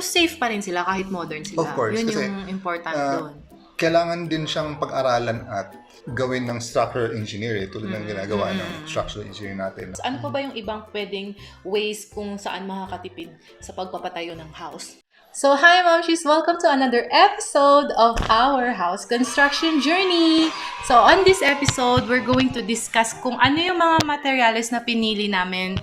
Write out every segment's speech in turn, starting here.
Pero safe pa rin sila kahit modern sila. Of course, Yun kasi, yung important doon. Kailangan din siyang pag-aralan at gawin ng structural engineer tulad ng ginagawa ng structural engineer natin. Ano pa ba yung ibang pwedeng ways kung saan makakatipid sa pagpapatayo ng house? So, hi Momshies! Welcome to another episode of our house construction journey! So, on this episode, we're going to discuss kung ano yung mga materyales na pinili namin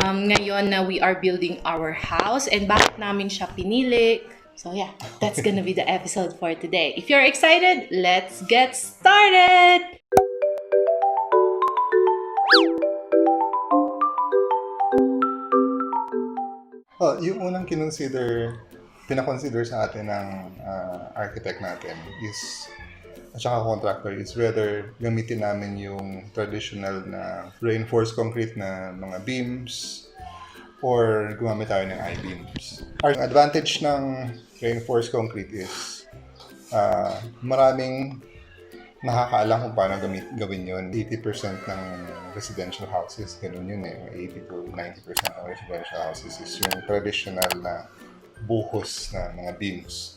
ngayon na we are building our house and bakit namin siya pinili. So, yeah, that's gonna be the episode for today. If you're excited, let's get started! Yung unang pinakonsider sa atin ng architect natin is at saka contractor is whether gamitin namin yung traditional na reinforced concrete na mga beams or gumamit tayo ng I-beams. Our advantage ng reinforced concrete is maraming nakakaalam kung paano gawin yun. 80% ng residential houses, ganun yun eh. 80 to 90% ng residential houses is yung traditional na buhos na mga beams.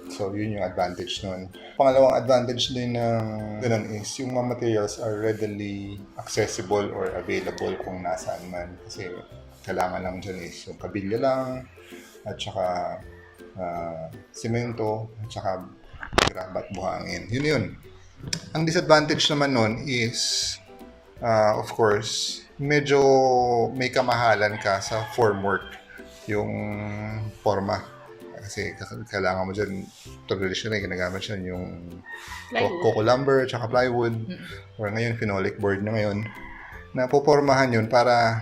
So, yun yung advantage nun. Pangalawang advantage din ng ganun is yung mga materials are readily accessible or available kung nasaan man. Kasi kailangan lang dyan is yung kabilya lang, at saka semento, at saka graba at buhangin. Yun. Ang disadvantage naman nun is, of course, medyo may kamahalan ka sa formwork. Yung forma. Kasi kailangan mo dyan, traditional ginagamit siya yung coco lumber at saka plywood. Or ngayon, phenolic board na ngayon. Na popormahan yun para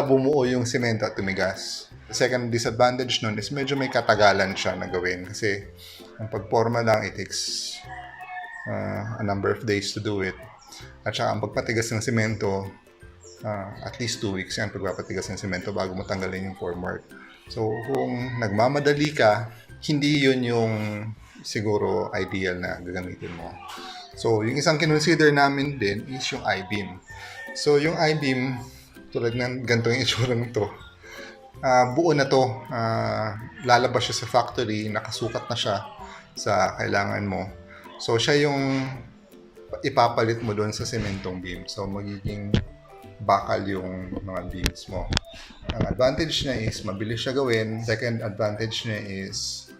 bumuo yung semento at tumigas. The second disadvantage nun is medyo may katagalan siya na gawin. Kasi ang pagporma lang, it takes a number of days to do it. At saka ang pagpatigas ng semento, at least 2 weeks yan pagpapatigas ng semento bago mo tanggalin yung formwork. So, kung nagmamadali ka, hindi yun yung siguro ideal na gagamitin mo. So, yung isang kinonsider namin din is yung I-beam. So, yung I-beam, tulad ng ganito yung itsura nito, buo na to, lalabas siya sa factory, nakasukat na siya sa kailangan mo. So, siya yung ipapalit mo doon sa sementong beam. So, magiging bakal yung mga beams mo. Ang advantage niya is mabilis siya gawin. Second advantage niya is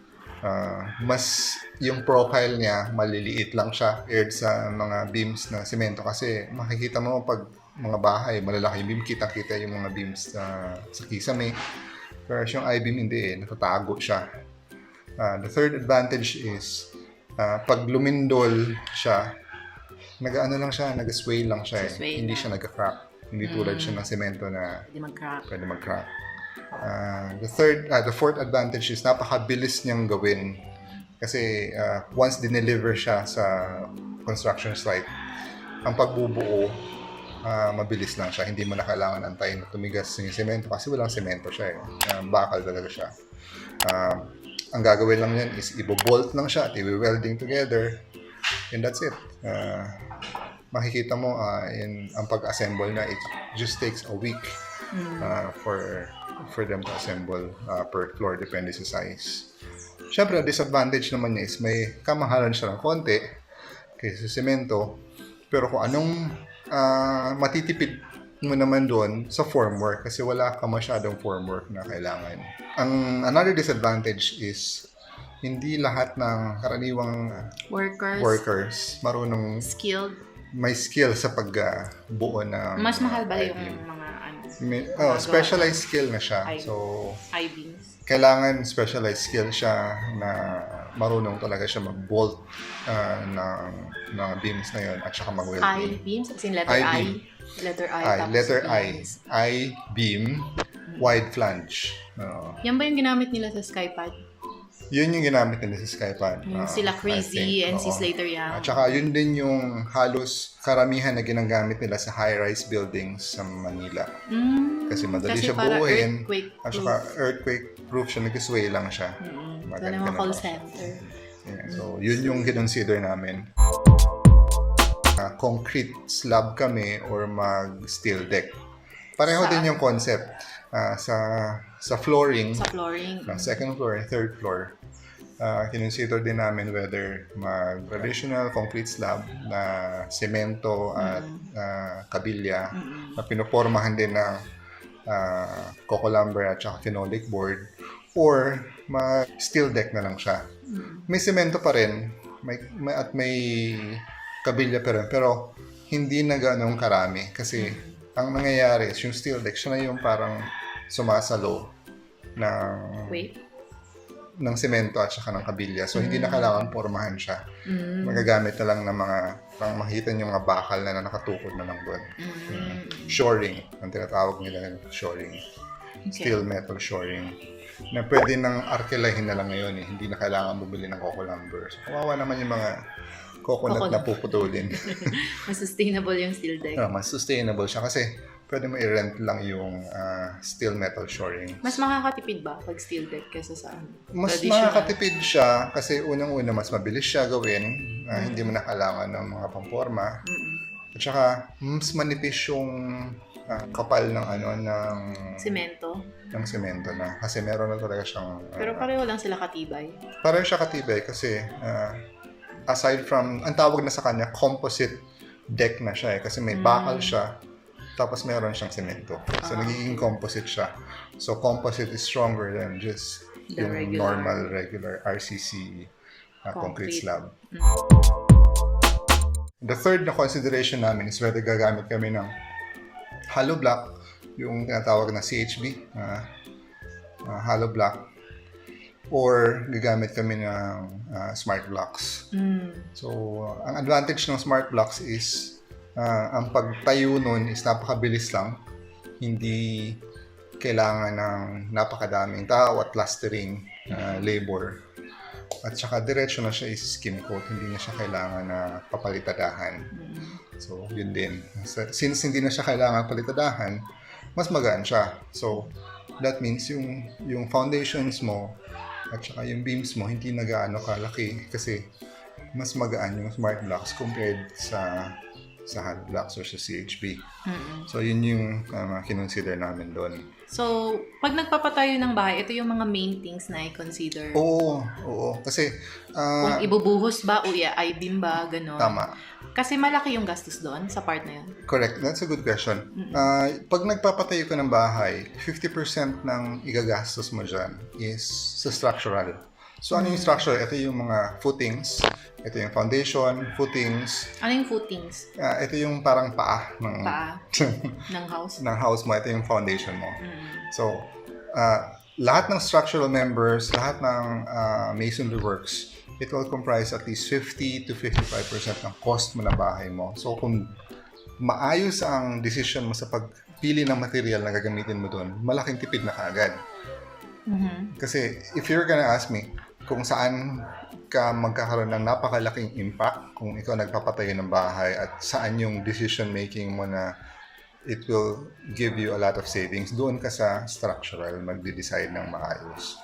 mas yung profile niya maliliit lang siya compared sa mga beams na semento kasi makikita mo pag mga bahay malalaki yung beam, kita-kita yung mga beams sa kisame. Pero yung I-beam hindi natatago siya. The third advantage is pag lumindol siya, nag-sway lang siya hindi siya nag-crack. Hindi tulad siya ng semento na pwede mag-crack. The fourth advantage is napakabilis niyang gawin. Kasi once dineliver siya sa construction site, ang pagbubuo, mabilis lang siya. Hindi mo na kailangan antayin na tumigas yung semento kasi walang semento siya bakal talaga siya. Ang gagawin lang yan is ibo-bolt lang siya at i-welding together. And that's it. Makikita mo ang pag-assemble na it just takes a week for them to assemble per floor, depende sa size. Siyempre, disadvantage naman niya is may kamahalan siya ng konti kaysa sa semento. Pero kung anong matitipid mo naman doon sa formwork kasi wala ka masyadong formwork na kailangan. Another disadvantage is hindi lahat ng karaniwang workers marunong may skill sa pagbuo ng mas mahal ba yung mga specialized skill na siya. So, I-beams. Kailangan specialized skill siya na marunong talaga siya mag-bolt ng beams na yun at saka mag-welding. I-beams? As in letter I? Letter I. I-beam, wide flange. Yan ba yung ginamit nila sa Skypad? Yun yung ginamit nila sa Skypad. Sila Crazy and si Slater Young. At saka yun din yung halos karamihan na ginagamit nila sa high-rise buildings sa Manila. Kasi madali siya buuin. At saka earthquake-proof siya, nag-sway lang siya. Ito na mga call center. So yun yung kinonsider namin. Concrete slab kami or mag-steel deck. Pareho din yung concept. sa flooring, Sa flooring. ng second floor and third floor. Kinonsider din namin whether mag-traditional concrete slab na semento at kabilya na pinupormahan din ng coco lumber at saka phenolic board, or steel deck na lang siya. May semento pa rin at may kabilya pa rin, pero hindi na ganong karami kasi ang nangyayari is yung steel deck siya na yung parang sumasalo ng semento at saka ng kabilya. So, hindi na kailangan pormahan siya. Magagamit na lang ng mga, parang makita yung mga bakal na nakatukod na lang doon. Shoring, ang tinatawag nila ng shoring. Steel metal shoring. Na pwede nang arkelahin na lang ngayon eh. Hindi na kailangan bumili ng coco lumber. So, kawawa naman yung mga coconut na puputulin. Mas sustainable yung steel deck. Mas sustainable siya kasi pwede mo i-rent lang yung steel metal shoring. Mas makakatipid ba pag steel deck kaysa sa Mas makakatipid siya kasi unang-una mas mabilis siya gawin. Hindi mo na kailangan ng mga pamporma. At saka mas manipis yung kapal ng semento. Ng semento na. Kasi meron na talaga siyang pero pareho lang sila katibay. Pareho siya katibay kasi aside from, ang tawag na sa kanya, composite deck na siya eh. Kasi may bakal siya. Tapos meron siyang semento. So, nagiging composite siya. So, composite is stronger than just yung normal, regular RCC concrete slab. The third na consideration namin is whether gagamit kami ng hollow block, yung tinatawag na CHB, hollow block, or gagamit kami ng smart blocks. So, ang advantage ng smart blocks is ang pagtayo nun is napakabilis lang. Hindi kailangan ng napakadaming tao at plastering labor. At saka diretso na siya is skim coat. Hindi na siya kailangan na papalitadahan. So, yun din. Since hindi na siya kailangan palitadahan, mas magaan siya. So, that means yung foundations mo at saka yung beams mo hindi na gaano kalaki kasi mas magaan yung smart blocks compared sa hollow blocks or sa CHB. So, yun yung kinonsider namin doon. So, pag nagpapatayo ng bahay, ito yung mga main things na i-consider. Oo. Kasi, kung ibubuhos ba o i-beam ba, gano'n. Tama. Kasi malaki yung gastos doon sa part na yun. Correct. That's a good question. Pag nagpapatayo ka ng bahay, 50% ng igagastos mo dyan is sa structural. So, ano yung structural? Ito yung mga footings. Ito yung foundation, footings. Ano yung footings? Ito yung parang paa ng house? ng house mo. Ito yung foundation mo. So, lahat ng structural members, lahat ng masonry works, it will comprise at least 50 to 55% ng cost mo ng bahay mo. So, kung maayos ang decision mo sa pagpili ng material na gagamitin mo doon, malaking tipid na kaagad. Kasi, if you're gonna ask me, kung saan ka magkakaroon ng napakalaking impact kung ikaw nagpapatayo ng bahay at saan yung decision making mo na it will give you a lot of savings, doon ka sa structural magde-decide ng maayos.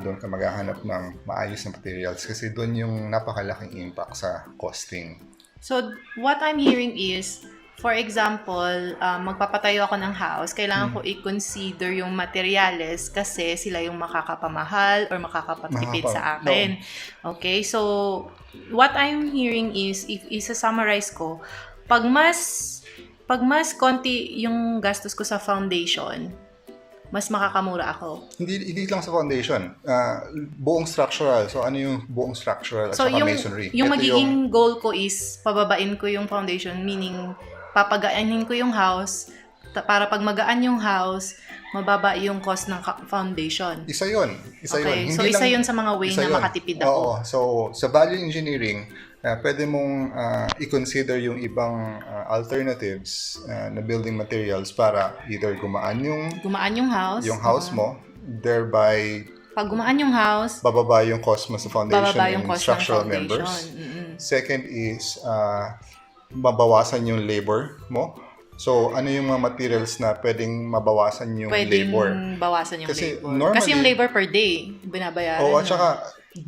Doon ka maghahanap ng maayos na materials kasi doon yung napakalaking impact sa costing. So, what I'm hearing is, for example, magpapatayo ako ng house, kailangan ko i-consider yung materyales kasi sila yung makakapamahal or makakapagtipid sa akin. No. Okay? So, what I'm hearing is, if isa-summarize ko, pag mas konti yung gastos ko sa foundation, mas makakamura ako. Hindi lang sa foundation. Buong structural. So, ano yung buong structural at saka masonry? Yung magiging goal ko is, pababain ko yung foundation, meaning papagaanin ko yung house para pag magaan yung house, mababa yung cost ng foundation. Isa yun. Hindi so, isa yun sa mga way na makatipid ako. Oo. So, sa value engineering, pwede mong i-consider yung ibang alternatives na building materials para either gumaan yung house mo, thereby pag gumaan yung house, bababa yung cost mo sa foundation and structural members. Second is mabawasan yung labor mo. So, ano yung mga materials na pwedeng mabawasan yung labor? Pwedeng bawasan yung kasi labor. Normally, kasi yung labor per day, binabayaran. At saka,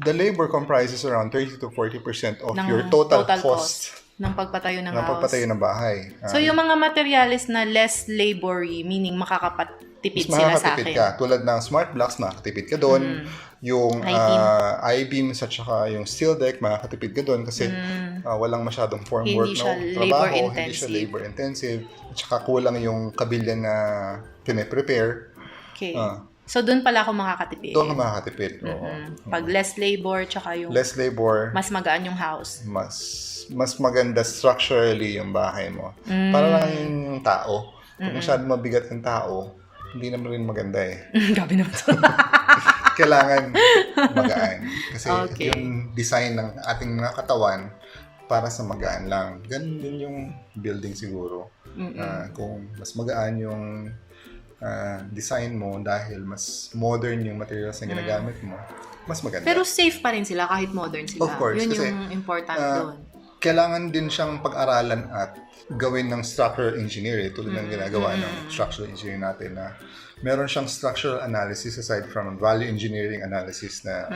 the labor comprises around 30 to 40% of your total cost ng pagpatayo ng house. Ng pagpatayo ng bahay. So, yung mga materials na less labory, meaning makakapatipid makakatipid mas sila sa makakatipid akin. ka. Tulad ng smart blocks, makakatipid ka doon. Yung I-beams at saka yung steel deck, makakatipid ka doon kasi walang masyadong formwork Hindi siya na trabaho, labor-intensive. hindi siya labor-intensive. At saka kulang yung kabilya na pine-prepare. Okay. So, doon pala ako makakatipid. Doon ka makakatipid. Oo. Pag less labor, tsaka yung Less labor, mas magaan yung house. mas maganda structurally yung bahay mo. Para lang yung tao. Kung masyadong mabigat yung tao, hindi naman rin maganda eh. Gabi naman to. Kailangan magaan. Kasi Okay. yung design ng ating mga katawan para sa magaan lang. Ganun din yung building siguro. Kung mas magaan yung design mo dahil mas modern yung materials na ginagamit mo, mas maganda. Pero safe pa rin sila kahit modern sila. Of course, Yun kasi, yung important doon. Kailangan din siyang pag-aralan at gawin ng structural engineer tulad ng ginagawa ng structural engineer natin na meron siyang structural analysis aside from value engineering analysis na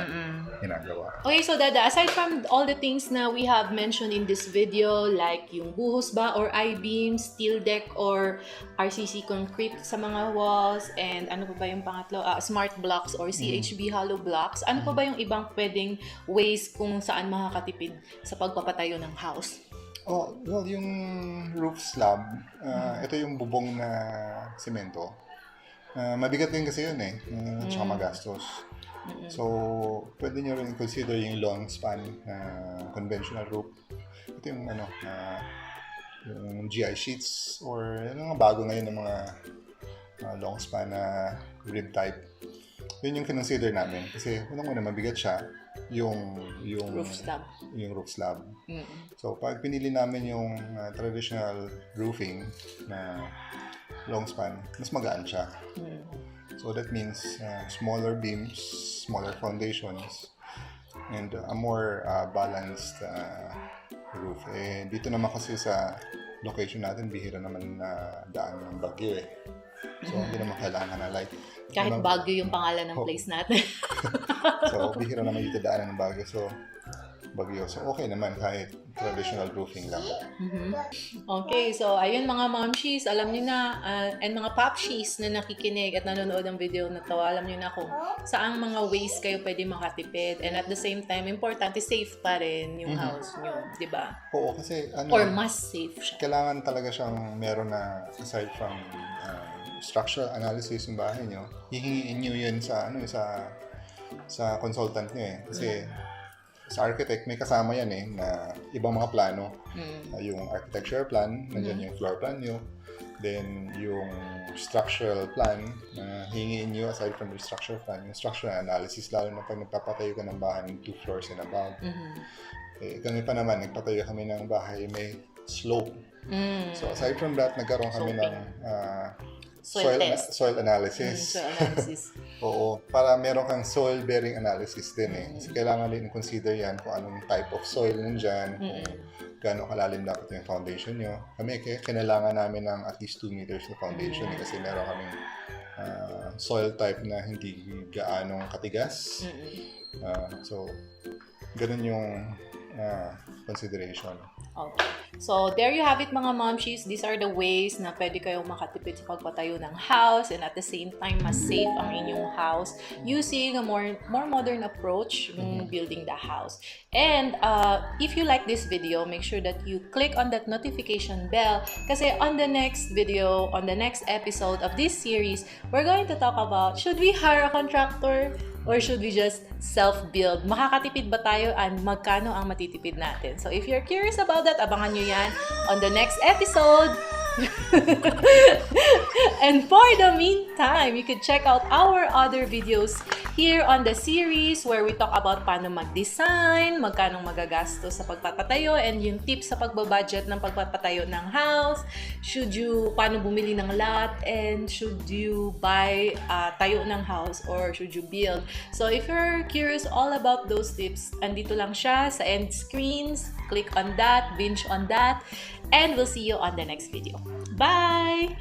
ginagawa. Okay, so Dada, aside from all the things na we have mentioned in this video, like yung buhos ba or I-beam, steel deck or RCC concrete sa mga walls, and ano pa ba yung pangatlo? Smart blocks or CHB hollow blocks. Ano pa ba yung ibang pwedeng ways kung saan makakatipid sa pagpapatayo ng house? Oh, well, yung roof slab, ito yung bubong na semento. Mabigat din kasi yun eh, tsaka magastos. So, pwede nyo rin consider yung long span conventional roof. Ito yung yung GI sheets or yung mga bago ngayon ng mga long span na rib type. Yun yung kinonsider namin kasi unang-una mabigat siya yung Roof slab. Yung roof slab. So, pag pinili namin yung traditional roofing na long span, mas magaan siya. So that means smaller beams, smaller foundations, and a more balanced roof. Eh, dito naman kasi sa location natin, bihira naman na daan ng bagyo eh. So, hindi naman kailangan na light. Kahit Baguio yung pangalan ng place natin. So, bihira naman dito daan ng bagyo. So, okay naman kahit traditional roofing lang. Okay, so ayun mga Momshies, alam niyo na, and mga Popshies na nakikinig at nanonood ng video na to, alam niyo na kung saang mga ways kayo pwede makatipid, and at the same time, importante safe pa rin yung house niyo, di ba? Oo, kasi Or mas safe siya. kailangan talaga siyang meron na aside from structural analysis ng bahay niyo, hihingiin niyo yun sa sa consultant niyo eh. Kasi sa architect, may kasama yan eh, na ibang mga plano. Yung architecture plan, nandiyan yung floor plan nyo. Then, yung structural plan, na hingiin nyo aside from the structural plan, yung structural analysis, lalo na pag nagpapatayo ka ng bahay ng 2 floors and above. Eh, kami pa naman, nagpatayo kami ng bahay, may slope. So, aside from that, nagkaroon kami ng soil analysis. Soil analysis. Oo, para meron kang soil bearing analysis din eh. Kasi kailangan din consider yan kung anong type of soil nandyan, kung gaano kalalim dapat yung foundation nyo. Kami, kinailangan namin ng at least 2 meters na foundation eh, kasi meron kaming soil type na hindi gaanong katigas. So, ganun yung consideration. Okay. So, there you have it mga Momshies. These are the ways na pwede kayong makatipid sa pagpatayo ng house, and at the same time, mas safe ang inyong house using a more modern approach building the house. And if you like this video, make sure that you click on that notification bell kasi on the next video, on the next episode of this series, we're going to talk about, should we hire a contractor or should we just self-build? Makakatipid ba tayo and magkano ang matitipid natin? So if you're curious about that, abangan nyo yan on the next episode. And for the meantime, you can check out our other videos here on the series where we talk about paano mag-design, magkano magagastos sa pagpapatayo, and yung tips sa pagbabudget ng pagpapatayo ng house, paano bumili ng lot, and should you buy tayo ng house or should you build. So if you're curious all about those tips, andito lang siya sa end screens. Click on that, binge on that, and we'll see you on the next video. Bye!